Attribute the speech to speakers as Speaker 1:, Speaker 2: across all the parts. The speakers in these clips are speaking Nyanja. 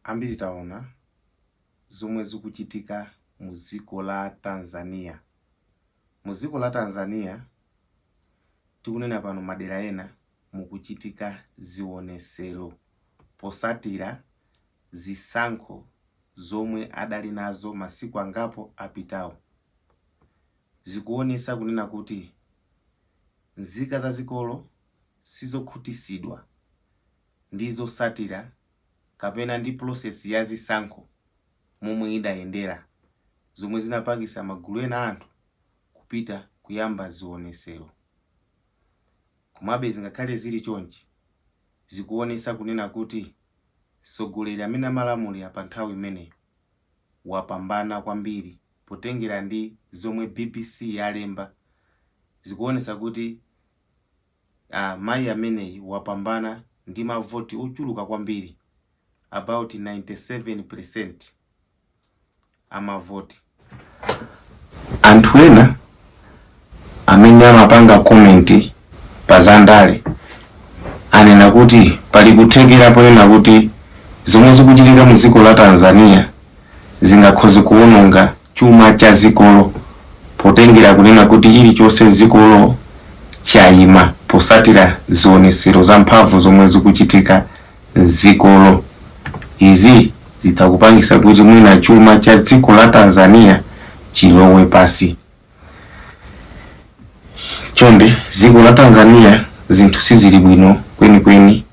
Speaker 1: ambiri taona zomwe zikuchitika mu dziko la Tanzania. Mu dziko la Tanzania tikunena pano madera ena mukuchitika zionesero posatira zisankho zomwe adali nazo masiku angapo apitawo. Zikuonesa kunena kuti nzika za zikolo sizokhutisidwa ndizo satira kapena ndi process ya zisankho momwe idayendera zomwe zinapangisa magulu ena anthu kupita kuyamba zionesero. Komabe zingakhale zili chonchi zikuonesa kunena kuti mtsogoleri amene amalamulira pa nthawi imeneyo wapambana kwambiri potengera ndi zomwe BBC yalemba. Zikuonesa kuti mayi ameneyi wapambana ndi mavoti ochuluka kwambiri, about 97% amavoti. Anthu ena amene amapanga komenti pa zandale anena kuti pali kuthekera ponena kuti zomwe zikuchitika mu dziko la Tanzania zingakhoze kuwononga chuma cha zikolo, potengera kunena kuti chilichonse zikolo chayima posatira zionesero za mphamvu zomwe zikuchitika zikolo. Izi zitakupangisa kuti mwina chuma cha dziko la Tanzania chilowe pasi. Chonde dziko la Tanzania zinthu sizili bwino kwenikweni.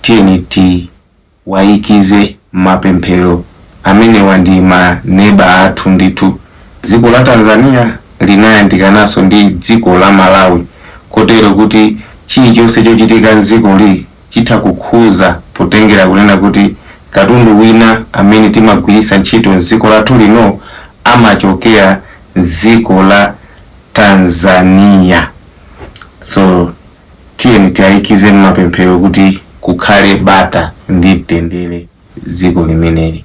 Speaker 1: Tiyeni tiwayikize mapemphero amene ndi maneba athu ndithu. Dziko la Tanzania linayandikanaso ndi dziko la Malawi, kotero kuti chilichonse chochitika m'dziko li chitha kukhuza potengera kunena kuti katundu wina amene timagwiritsa ntchito m'dziko lathu lino amachokera m'dziko la Tanzania. So tiyeni tiwayikize mapemphero kuti kukhale bata ndi tendere dziko limeneli.